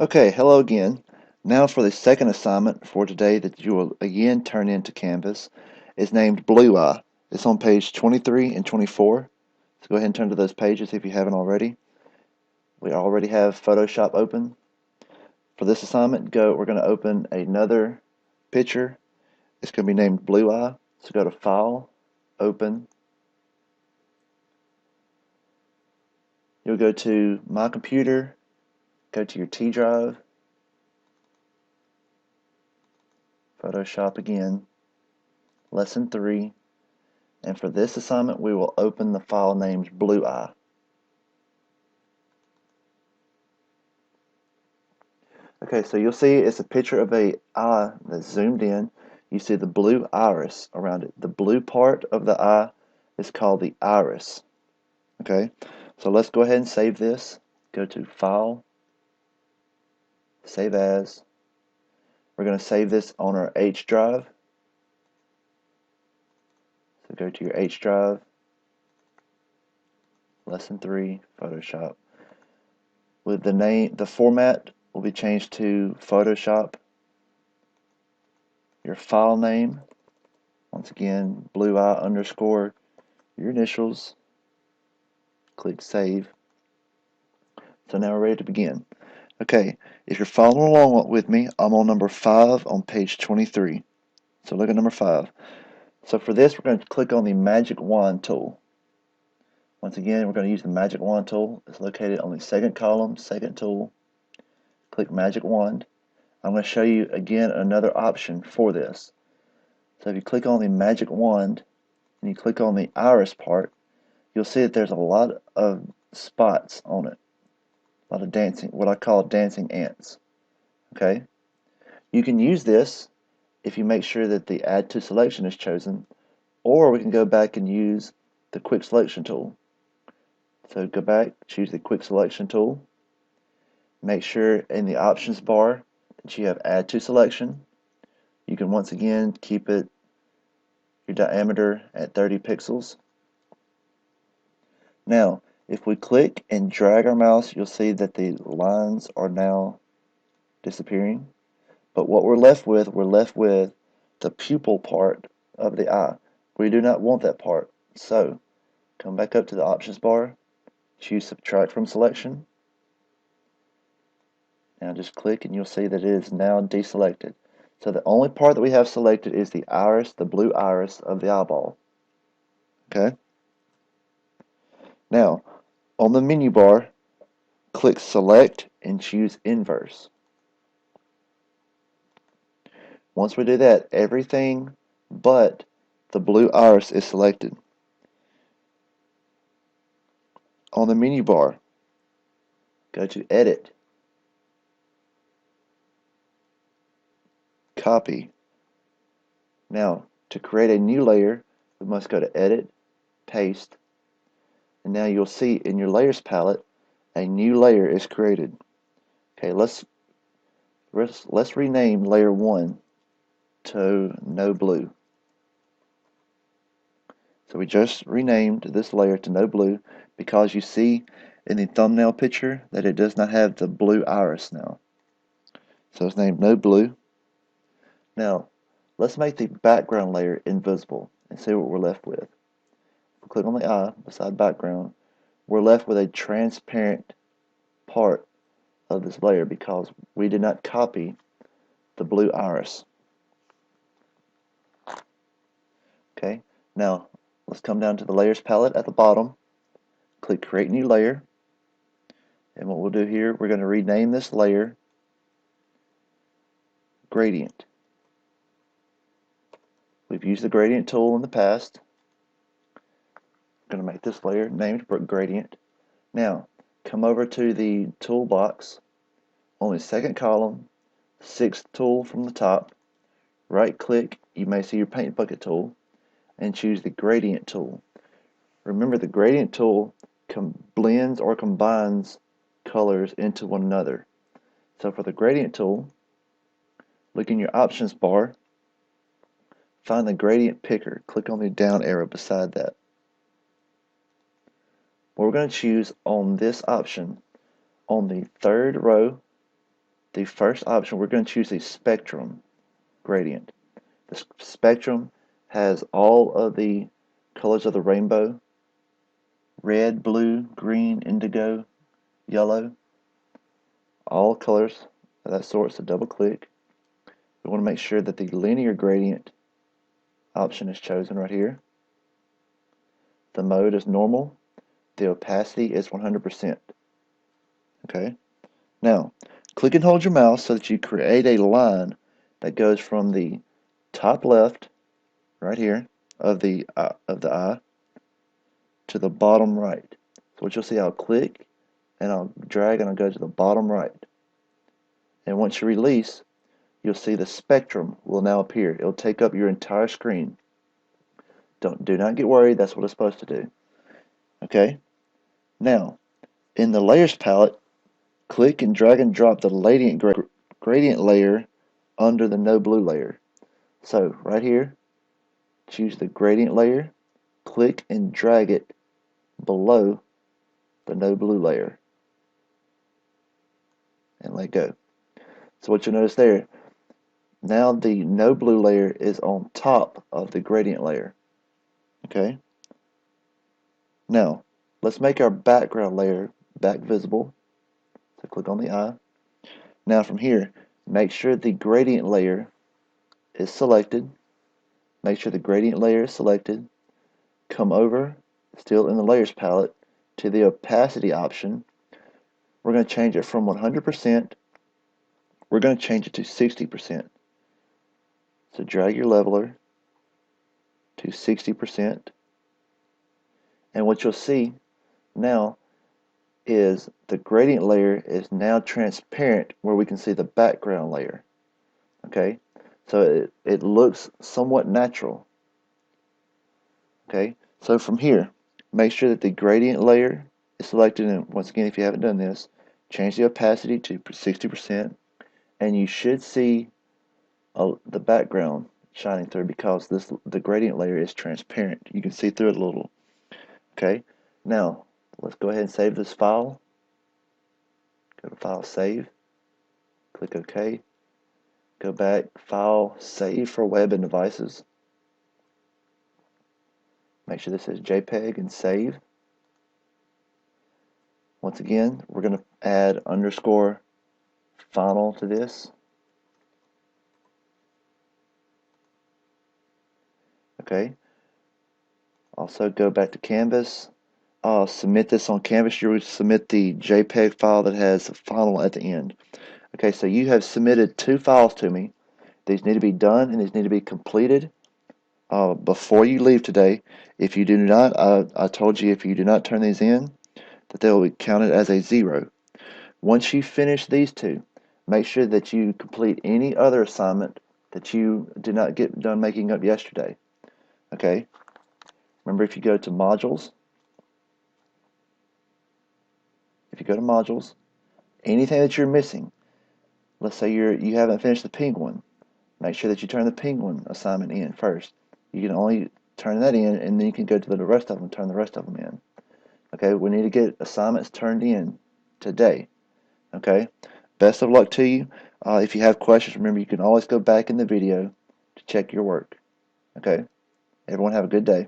Okay, hello again. Now for the second assignment for today that you will again turn into Canvas is named Blue Eye. It's on page 23 and 24. So go ahead and turn to those pages if you haven't already. We already have Photoshop open. For this assignment, we're going to open another picture. It's going to be named Blue Eye. So go to File, Open. You'll go to My Computer, go to your T drive, Photoshop again, Lesson 3. And for this assignment, we will open the file named Blue Eye. Okay, so you'll see it's a picture of a eye that's zoomed in. You see the blue iris around it. The blue part of the eye is called the iris. Okay, so let's go ahead and save this. Go to File, Save As. We're going to save this on our H drive. So go to your H drive, Lesson 3, Photoshop. With the format will be changed to Photoshop. Your file name, once again, blue eye underscore your initials. Click Save. So now we're ready to begin. Okay, if you're following along with me, I'm on number 5 on page 23. So look at number 5. So for this, we're going to click on the Magic Wand tool. Once again, we're going to use the Magic Wand tool. It's located on the second column, second tool. Click Magic Wand. I'm going to show you again another option for this. So if you click on the Magic Wand and you click on the iris part, you'll see that there's a lot of spots on it. A lot of dancing, what I call dancing ants. Okay? You can use this if you make sure that the Add to Selection is chosen, or we can go back and use the Quick Selection tool. So go back, choose the Quick Selection tool. Make sure in the options bar that you have Add to Selection. You can once again keep your diameter at 30 pixels. Now, if we click and drag our mouse, you'll see that the lines are now disappearing. But what we're left with the pupil part of the eye. We do not want that part. So, come back up to the options bar, choose Subtract from Selection. Now just click and you'll see that it is now deselected. So the only part that we have selected is the iris, the blue iris of the eyeball. Okay? Now, on the menu bar, click Select and choose Inverse. Once we do that, everything but the blue iris is selected. On the menu bar, go to Edit, Copy. Now, to create a new layer, we must go to Edit, Paste, and now you'll see in your Layers palette, a new layer is created. Okay, let's rename Layer 1 to No Blue. So we just renamed this layer to No Blue because you see in the thumbnail picture that it does not have the blue iris now. So it's named No Blue. Now, let's make the background layer invisible and see what we're left with. If we click on the eye beside background, we're left with a transparent part of this layer because we did not copy the blue iris. Okay, now let's come down to the layers palette at the bottom, click create new layer, and what we'll do here, we're going to rename this layer Gradient. We've used the gradient tool in the past. I'm going to make this layer named Gradient. Now, come over to the toolbox on the second column, sixth tool from the top, right click, you may see your paint bucket tool, and choose the gradient tool. Remember, the gradient tool blends or combines colors into one another. So for the gradient tool, look in your options bar, find the gradient picker, click on the down arrow beside that. We're going to choose on this option on the third row the first option, we're going to choose the spectrum gradient. The spectrum has all of the colors of the rainbow: red, blue, green, indigo, yellow, all colors of that sort. So double click. We want to make sure that the linear gradient option is chosen right here. The mode is normal. The opacity is 100%. Okay. Now, click and hold your mouse so that you create a line that goes from the top left, right here, of the eye to the bottom right. So what you'll see, I'll click and I'll drag and I'll go to the bottom right. And once you release, you'll see the spectrum will now appear. It'll take up your entire screen. Do not get worried, that's what it's supposed to do. Okay? Now, in the layers palette, click and drag and drop the gradient layer under the no blue layer. So right here, choose the gradient layer, click and drag it below the no blue layer, and let go. So what you'll notice there, now the no blue layer is on top of the gradient layer. Okay? Now, let's make our background layer back visible. So click on the eye. Now from here, make sure the gradient layer is selected. Make sure the gradient layer is selected. Come over, still in the layers palette, to the opacity option. We're going to change it from 100%. We're going to change it to 60%. So drag your leveler to 60%. And what you'll see now is the gradient layer is now transparent where we can see the background layer. Okay, so it looks somewhat natural. Okay, so from here, make sure that the gradient layer is selected, and once again, if you haven't done this, change the opacity to 60%, and you should see the background shining through because the gradient layer is transparent. You can see through it a little. Okay, now let's go ahead and save this file. Go to File, Save, click OK. Go back, File, Save for Web and Devices. Make sure this says JPEG and save. Once again, we're going to add underscore final to this. Okay. Also go back to Canvas. Submit this on Canvas. You would submit the JPEG file that has final at the end. Okay, so you have submitted 2 files to me. These need to be done and these need to be completed before you leave today. If you do not, I told you if you do not turn these in, that they will be counted as a 0. Once you finish these 2, make sure that you complete any other assignment that you did not get done making up yesterday. Okay? Remember, if you go to Modules, anything that you're missing, let's say you haven't finished the penguin, make sure that you turn the penguin assignment in first. You can only turn that in, and then you can go to the rest of them and turn the rest of them in. Okay, we need to get assignments turned in today. Okay, best of luck to you. If you have questions, remember you can always go back in the video to check your work. Okay, everyone have a good day.